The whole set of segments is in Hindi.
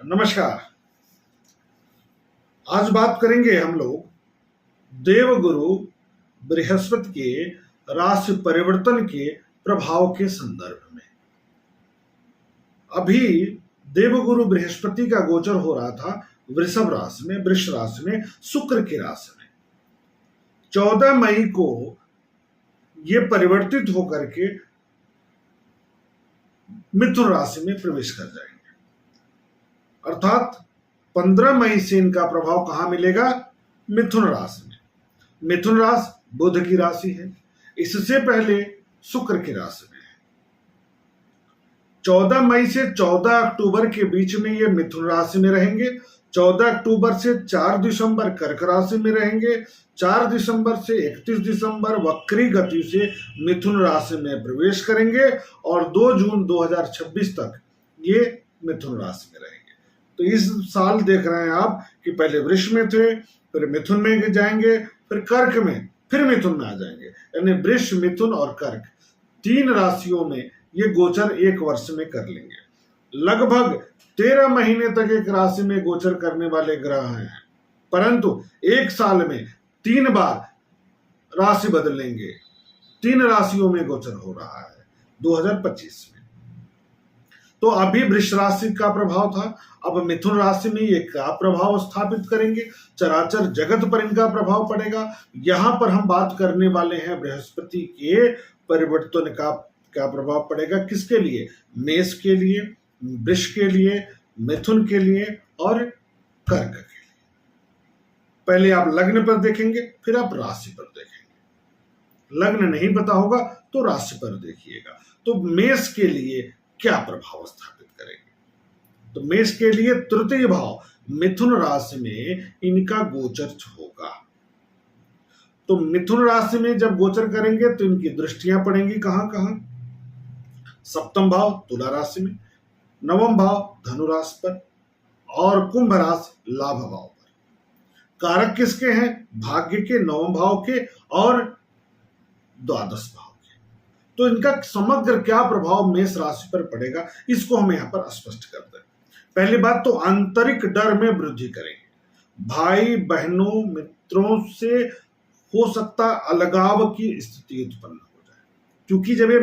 नमस्कार। आज बात करेंगे हम लोग देवगुरु बृहस्पति के राशि परिवर्तन के प्रभाव के संदर्भ में। अभी देवगुरु बृहस्पति का गोचर हो रहा था वृषभ राशि में, वृष राशि में, शुक्र की राशि में। 14 मई को ये परिवर्तित होकर के मिथुन राशि में प्रवेश कर जाएंगे। अर्थात 15 मई से इनका प्रभाव कहां मिलेगा? मिथुन राशि में। मिथुन राशि बुध की राशि है, इससे पहले शुक्र की राशि में है। 14 मई से 14 अक्टूबर के बीच में ये मिथुन राशि में रहेंगे। 14 अक्टूबर से 4 दिसंबर कर्क राशि में रहेंगे। 4 दिसंबर से 31 दिसंबर वक्री गति से मिथुन राशि में प्रवेश करेंगे और 2 जून 2026 तक ये मिथुन राशि में रहेंगे। तो इस साल देख रहे हैं आप कि पहले वृष में थे, फिर मिथुन में जाएंगे, फिर कर्क में, फिर मिथुन में आ जाएंगे। यानी वृष, मिथुन और कर्क 3 राशियों में ये गोचर 1 वर्ष में कर लेंगे। लगभग 13 महीने तक एक राशि में गोचर करने वाले ग्रह हैं, परंतु 1 साल में 3 बार राशि बदलेंगे। 3 राशियों में गोचर हो रहा है 2025 में। तो अभी वृष राशि का प्रभाव था, अब मिथुन राशि में ये क्या प्रभाव स्थापित करेंगे? चराचर जगत पर इनका प्रभाव पड़ेगा। यहां पर हम बात करने वाले हैं बृहस्पति के परिवर्तन का क्या प्रभाव पड़ेगा, किसके लिए? मेष के लिए, वृष के लिए, मिथुन के लिए और कर्क के लिए। पहले आप लग्न पर देखेंगे, फिर आप राशि पर देखेंगे। लग्न नहीं पता होगा तो राशि पर देखिएगा। तो मेष के लिए क्या प्रभाव स्थापित करेंगे? तो मेष के लिए तृतीय भाव मिथुन राशि में इनका गोचर होगा। तो मिथुन राशि में जब गोचर करेंगे तो इनकी दृष्टियां पड़ेंगी कहां कहां? सप्तम भाव तुला राशि में, नवम भाव धनु राशि पर और कुंभ राशि लाभ भाव पर। कारक किसके हैं? भाग्य के, नवम भाव के और द्वादश भाव। तो इनका समग्र क्या प्रभाव मेष राशि पर पड़ेगा, इसको हम यहां पर स्पष्ट करते हैं। पहली बात तो आंतरिक डर में वृद्धि करेंगे। भाई बहनों मित्रों से हो सकता अलगाव की स्थिति उत्पन्न हो जाए, क्योंकि जब ये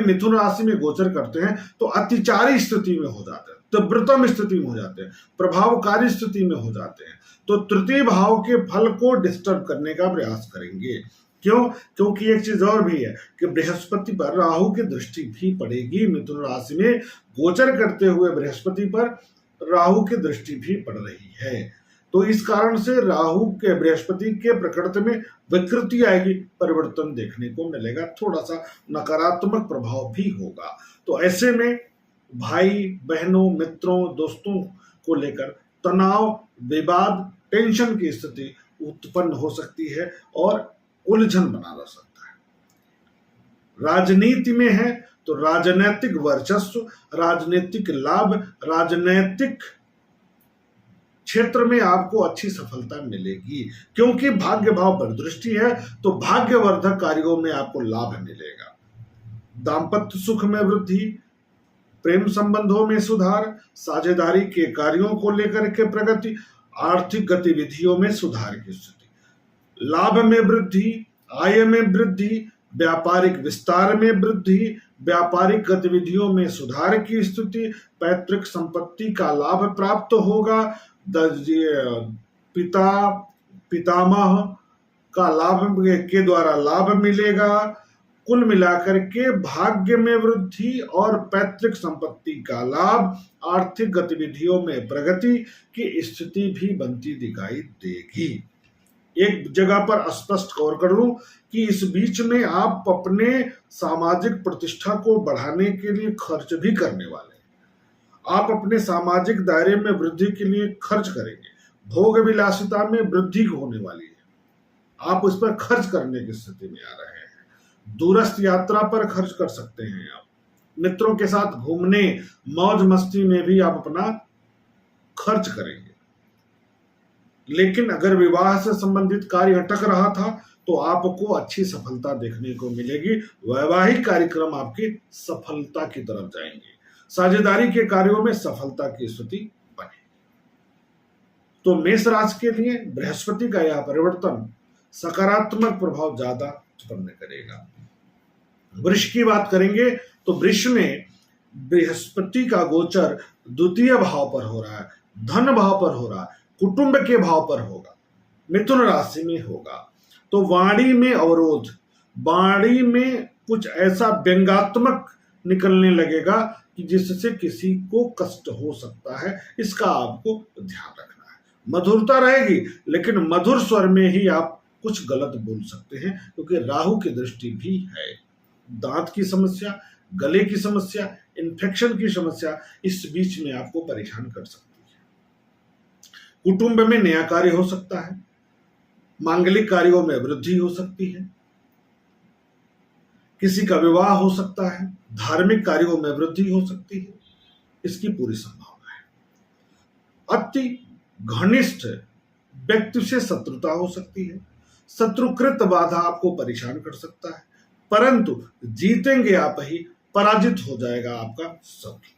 मिथुन राशि में गोचर करते हैं तो अतिचारी स्थिति में हो जाते हैं, तीव्रतम स्थिति में हो जाते हैं, प्रभावकारी स्थिति में हो जाते हैं। तो तृतीय भाव के फल को डिस्टर्ब करने का प्रयास करेंगे। क्यों? क्योंकि एक चीज और भी है कि बृहस्पति पर राहु की दृष्टि भी पड़ेगी। मिथुन राशि में गोचर करते हुए बृहस्पति पर राहु की दृष्टि भी पड़ रही है। तो इस कारण से राहु के, बृहस्पति के प्रकृति में विकृति आएगी, परिवर्तन देखने को मिलेगा, थोड़ा सा नकारात्मक प्रभाव भी होगा। तो ऐसे में भाई बहनों मित्रों दोस्तों को लेकर तनाव, विवाद, टेंशन की स्थिति उत्पन्न हो सकती है और उलझन बना रह सकता है। राजनीति में है तो राजनैतिक वर्चस्व, राजनीतिक लाभ, राजनैतिक क्षेत्र में आपको अच्छी सफलता मिलेगी, क्योंकि भाग्य भाव पर दृष्टि है तो भाग्यवर्धक कार्यों में आपको लाभ मिलेगा। दांपत्य सुख में वृद्धि, प्रेम संबंधों में सुधार, साझेदारी के कार्यों को लेकर के प्रगति, आर्थिक गतिविधियों में सुधार की स्थिति, लाभ में वृद्धि, आय में वृद्धि, व्यापारिक विस्तार में वृद्धि, व्यापारिक गतिविधियों में सुधार की स्थिति, पैतृक संपत्ति का लाभ प्राप्त होगा, पितामह का लाभ के द्वारा लाभ मिलेगा। कुल मिलाकर के भाग्य में वृद्धि और पैतृक संपत्ति का लाभ, आर्थिक गतिविधियों में प्रगति की स्थिति भी बनती दिखाई देगी। एक जगह पर स्पष्ट और कर लूं कि इस बीच में आप अपने सामाजिक प्रतिष्ठा को बढ़ाने के लिए खर्च भी करने वाले हैं। आप अपने सामाजिक दायरे में वृद्धि के लिए खर्च करेंगे। भोग विलासिता में वृद्धि होने वाली है, आप उस पर खर्च करने की स्थिति में आ रहे हैं। दूरस्थ यात्रा पर खर्च कर सकते हैं आप। मित्रों के साथ घूमने, मौज मस्ती में भी आप अपना खर्च करेंगे। लेकिन अगर विवाह से संबंधित कार्य अटक रहा था तो आपको अच्छी सफलता देखने को मिलेगी। वैवाहिक कार्यक्रम आपकी सफलता की तरफ जाएंगे। साझेदारी के कार्यों में सफलता की स्थिति बने। तो मेष राशि के लिए बृहस्पति का यह परिवर्तन सकारात्मक प्रभाव ज्यादा उत्पन्न करेगा। वृष की बात करेंगे तो वृष में बृहस्पति का गोचर द्वितीय भाव पर हो रहा है, धन भाव पर हो रहा है, कुटुंब के भाव पर होगा, मिथुन राशि में होगा। तो वाणी में अवरोध, वाणी में कुछ ऐसा व्यंग्यात्मक निकलने लगेगा कि जिससे किसी को कष्ट हो सकता है, इसका आपको ध्यान रखना है। मधुरता रहेगी लेकिन मधुर स्वर में ही आप कुछ गलत बोल सकते हैं, क्योंकि राहु की दृष्टि भी है। दांत की समस्या, गले की समस्या, इन्फेक्शन की समस्या इस बीच में आपको परेशान कर सकती है। कुटुंब में नया कार्य हो सकता है, मांगलिक कार्यों में वृद्धि हो सकती है, किसी का विवाह हो सकता है, धार्मिक कार्यों में वृद्धि हो सकती है, इसकी पूरी संभावना है। अति घनिष्ठ व्यक्ति से शत्रुता हो सकती है, शत्रुकृत बाधा आपको परेशान कर सकता है, परंतु जीतेंगे आप ही, पराजित हो जाएगा आपका शत्रु।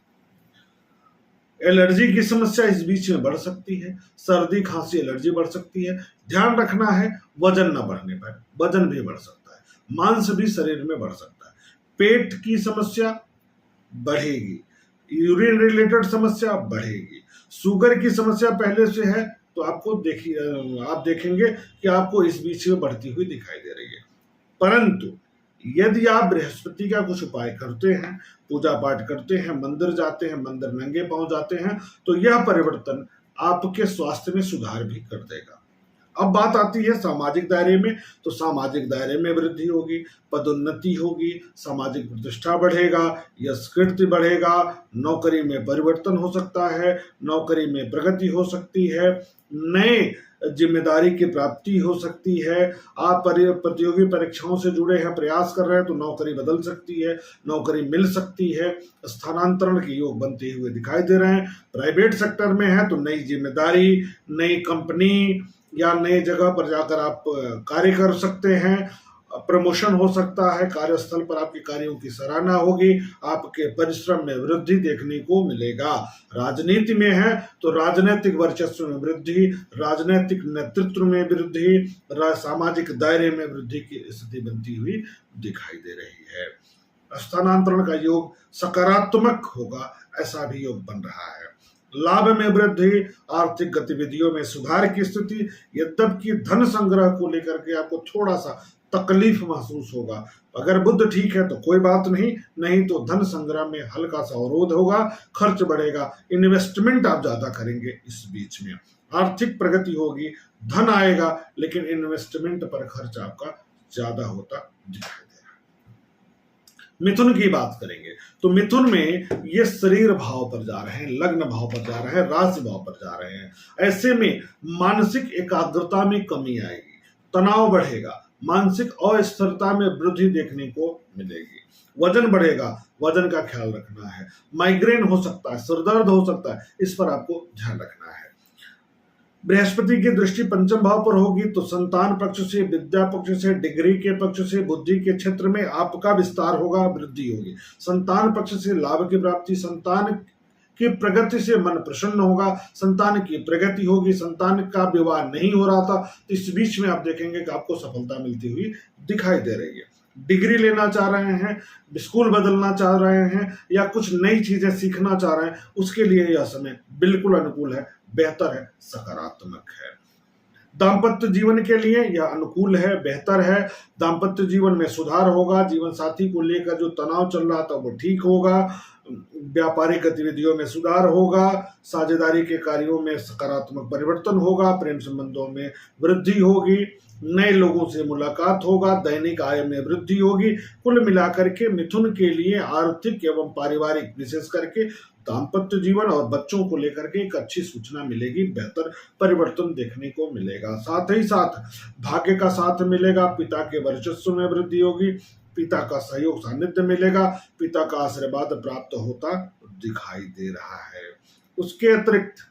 एलर्जी की समस्या इस बीच में बढ़ सकती है, सर्दी खांसी एलर्जी बढ़ सकती है। ध्यान रखना है वजन न बढ़ने पर, वजन भी बढ़ सकता है, मांस भी शरीर में बढ़ सकता है, पेट की समस्या बढ़ेगी, यूरिन रिलेटेड समस्या बढ़ेगी, शुगर की समस्या पहले से है तो आपको आप देखेंगे कि आपको इस बीच में बढ़ती हुई दिखाई दे रही है। परंतु यदि आप बृहस्पति का कुछ उपाय करते हैं, पूजा पाठ करते हैं, मंदिर जाते हैं, मंदिर नंगे पांव जाते हैं, तो यह परिवर्तन आपके स्वास्थ्य में सुधार भी कर देगा। अब बात आती है सामाजिक दायरे में, तो सामाजिक दायरे में वृद्धि होगी, पदोन्नति होगी, सामाजिक प्रतिष्ठा बढ़ेगा, यश कीर्ति बढ़ेगा, नौकरी में परिवर्तन हो सकता है, नौकरी में प्रगति हो सकती है, नए जिम्मेदारी की प्राप्ति हो सकती है। आप प्रतियोगी परीक्षाओं से जुड़े हैं, प्रयास कर रहे हैं तो नौकरी बदल सकती है, नौकरी मिल सकती है, स्थानांतरण के योग बनते हुए दिखाई दे रहे हैं। प्राइवेट सेक्टर में है तो नई जिम्मेदारी, नई कंपनी या नई जगह पर जाकर आप कार्य कर सकते हैं, प्रमोशन हो सकता है, कार्यस्थल पर आपके कार्यों की सराहना होगी, आपके परिश्रम में वृद्धि देखने को मिलेगा। राजनीति में है तो राजनीतिक वर्चस्व में वृद्धि, राजनीतिक नेतृत्व में वृद्धि, सामाजिक दायरे में वृद्धि की स्थिति बनती हुई दिखाई दे रही है। स्थानांतरण का योग सकारात्मक होगा, ऐसा भी योग बन रहा है। लाभ में वृद्धि, आर्थिक गतिविधियों में सुधार की स्थिति, यद्यपि धन संग्रह को लेकर के आपको थोड़ा सा तकलीफ महसूस होगा। अगर बुद्ध ठीक है तो कोई बात नहीं, नहीं तो धन संग्रह में हल्का सा अवरोध होगा, खर्च बढ़ेगा, इन्वेस्टमेंट आप ज्यादा करेंगे। इस बीच में आर्थिक प्रगति होगी, धन आएगा, लेकिन इन्वेस्टमेंट पर खर्च आपका ज्यादा होता दिखाई दे रहा है। मिथुन की बात करेंगे तो मिथुन में ये शरीर भाव पर जा रहे हैं, लग्न भाव पर जा रहे हैं, राशि भाव पर जा रहे हैं। ऐसे में मानसिक एकाग्रता में कमी आएगी, तनाव बढ़ेगा, मानसिक अस्थिरता में वृद्धि देखने को मिलेगी, वजन बढ़ेगा, वजन का ख्याल रखना है, माइग्रेन हो सकता है, सिरदर्द हो सकता है, इस पर आपको ध्यान रखना है। बृहस्पति की दृष्टि पंचम भाव पर होगी तो संतान पक्ष से, विद्या पक्ष से, डिग्री के पक्ष से, बुद्धि के क्षेत्र में आपका विस्तार होगा, वृद्धि होगी। संतान पक्ष से लाभ की प्राप्ति, संतान की प्रगति से मन प्रसन्न होगा, संतान की प्रगति होगी। संतान का विवाह नहीं हो रहा था तो इस बीच में आप देखेंगे कि आपको सफलता मिलती हुई दिखाई दे रही है। डिग्री लेना चाह रहे हैं, स्कूल बदलना चाह रहे हैं या कुछ नई चीजें सीखना चाह रहे हैं, उसके लिए यह समय बिल्कुल अनुकूल है, बेहतर है, सकारात्मक है। दाम्पत्य जीवन के लिए यह अनुकूल है, बेहतर है। दाम्पत्य जीवन में सुधार होगा, जीवन साथी को लेकर जो तनाव चल रहा था वो ठीक होगा, व्यापारिक गतिविधियों में सुधार होगा, साझेदारी के कार्यों में सकारात्मक परिवर्तन होगा, प्रेम संबंधों में वृद्धि होगी, नए लोगों से मुलाकात होगा, दैनिक आय में वृद्धि होगी। कुल मिलाकर के मिथुन के लिए आर्थिक एवं पारिवारिक, विशेष करके दाम्पत्य जीवन और बच्चों को लेकर के एक अच्छी सूचना मिलेगी, बेहतर परिवर्तन देखने को मिलेगा। साथ ही साथ भाग्य का साथ मिलेगा, पिता के वर्चस्व में वृद्धि होगी, पिता का सहयोग सानिध्य मिलेगा, पिता का आशीर्वाद प्राप्त होता दिखाई दे रहा है। उसके अतिरिक्त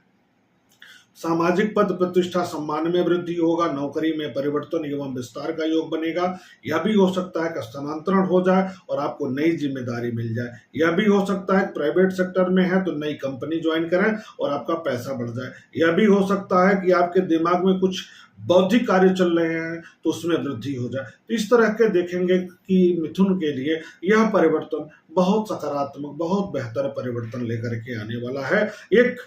सामाजिक पद प्रतिष्ठा सम्मान में वृद्धि होगा, नौकरी में परिवर्तन एवं विस्तार का योग बनेगा। यह भी हो सकता है कि स्थानांतरण हो जाए और आपको नई जिम्मेदारी मिल जाए। यह भी हो सकता है कि प्राइवेट सेक्टर में है तो नई कंपनी ज्वाइन करें और आपका पैसा बढ़ जाए। यह भी हो सकता है कि आपके दिमाग में कुछ बौद्धिक कार्य चल रहे हैं तो उसमें वृद्धि हो जाए। तो इस तरह के देखेंगे कि मिथुन के लिए यह परिवर्तन बहुत सकारात्मक, बहुत बेहतर परिवर्तन लेकर के आने वाला है। एक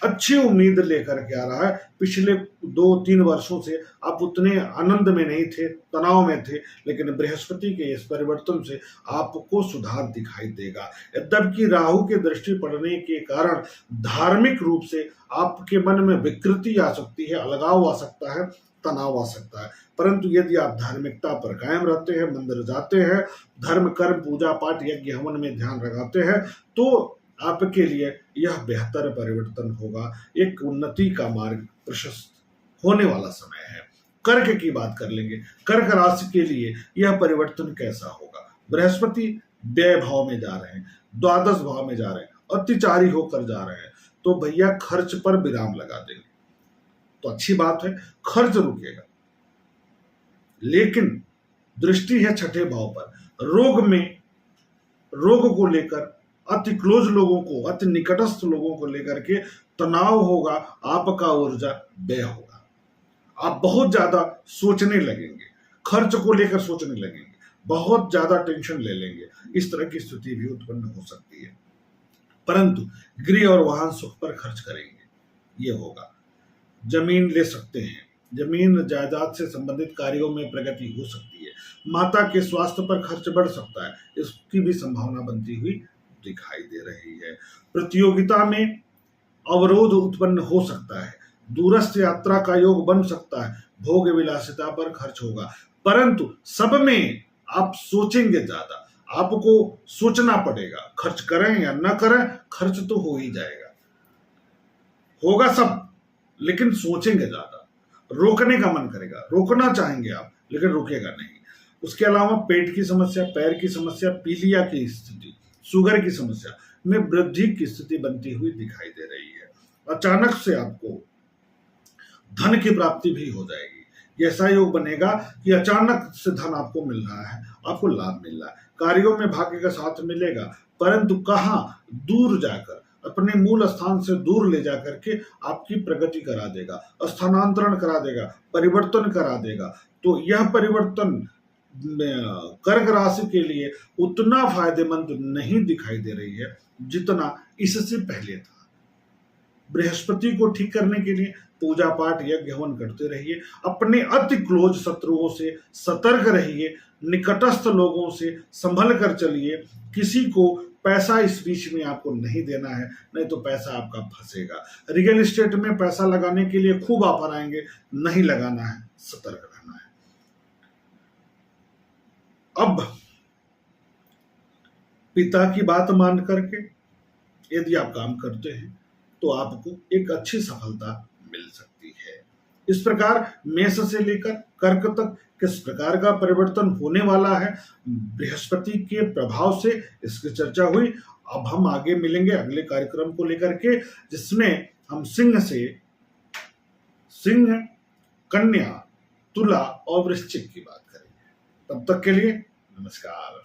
अच्छी उम्मीद लेकर के आ रहा है। पिछले 2-3 वर्षों से आप उतने आनंद में नहीं थे, तनाव में थे, लेकिन बृहस्पति के इस परिवर्तन से आपको सुधार दिखाई देगा। यद्यपि राहु की दृष्टि पड़ने के कारण धार्मिक रूप से आपके मन में विकृति आ सकती है, अलगाव आ सकता है, तनाव आ सकता है, परंतु यदि आप धार्मिकता पर कायम रहते हैं, मंदिर जाते हैं, धर्म कर्म पूजा पाठ यज्ञ हवन में ध्यान लगाते हैं, तो आपके लिए यह बेहतर परिवर्तन होगा। एक उन्नति का मार्ग प्रशस्त होने वाला समय है। कर्क की बात कर लेंगे। कर्क राशि के लिए यह परिवर्तन कैसा होगा? बृहस्पति व्यय भाव में जा रहे हैं, द्वादश भाव में जा रहे हैं, अतिचारी होकर जा रहे हैं, तो भैया खर्च पर विराम लगा देंगे तो अच्छी बात है, खर्च रुकेगा। लेकिन दृष्टि है छठे भाव पर, रोग को लेकर अति क्लोज लोगों को, अति निकटस्थ लोगों को लेकर के तनाव होगा, आपका ऊर्जा व्यय होगा, आप बहुत ज्यादा सोचने लगेंगे, खर्च को लेकर सोचने लगेंगे, बहुत ज्यादा टेंशन ले लेंगे। इस तरह की स्थिति भी उत्पन्न हो सकती है। परंतु गृह और वाहन सुख पर खर्च करेंगे, ये होगा। जमीन ले सकते हैं, जमीन जायदाद से संबंधित कार्यों में प्रगति हो सकती है। माता के स्वास्थ्य पर खर्च बढ़ सकता है, इसकी भी संभावना बनती हुई दिखाई दे रही है। प्रतियोगिता में अवरोध उत्पन्न हो सकता है, दूरस्थ यात्रा का योग बन सकता है, भोग विलासिता पर खर्च होगा, परंतु सब में आप सोचेंगे ज्यादा, आपको सोचना पड़ेगा, खर्च करें या न करें, खर्च तो हो ही जाएगा, होगा सब, लेकिन सोचेंगे ज्यादा, रोकने का मन करेगा, रोकना चाहेंगे आप, लेकिन रुकेगा नहीं। उसके अलावा पेट की समस्या, पैर की समस्या, पीलिया की स्थिति, शुगर की समस्या में वृद्धि की स्थिति बनती हुई दिखाई दे रही है। अचानक से आपको धन की प्राप्ति भी हो जाएगी। ऐसा योग बनेगा कि अचानक से धन आपको मिल रहा है, आपको लाभ मिल रहा है, कार्यों में भाग्य का साथ मिलेगा, परंतु कहां? दूर जाकर, अपने मूल स्थान से दूर ले जाकर के आपकी प्रगति करा देगा, स्थानांतरण करा देगा, परिवर्तन करा देगा। तो यह परिवर्तन कर्क राशि के लिए उतना फायदेमंद नहीं दिखाई दे रही है जितना इससे पहले था। बृहस्पति को ठीक करने के लिए पूजा पाठ यज्ञ हवन करते रहिए, अपने अति क्लोज शत्रुओं से सतर्क रहिए, निकटस्थ लोगों से संभल कर चलिए। किसी को पैसा इस बीच में आपको नहीं देना है, नहीं तो पैसा आपका फंसेगा। रियल एस्टेट में पैसा लगाने के लिए खूब ऑफर आएंगे, नहीं लगाना है, सतर्क रहना है। अब पिता की बात मान करके यदि आप काम करते हैं तो आपको एक अच्छी सफलता मिल सकती है। इस प्रकार मेष से लेकर कर्क तक किस प्रकार का परिवर्तन होने वाला है बृहस्पति के प्रभाव से, इसकी चर्चा हुई। अब हम आगे मिलेंगे अगले कार्यक्रम को लेकर के, जिसमें हम सिंह, कन्या, तुला और वृश्चिक की बात करेंगे। तब तक के लिए नमस्कार।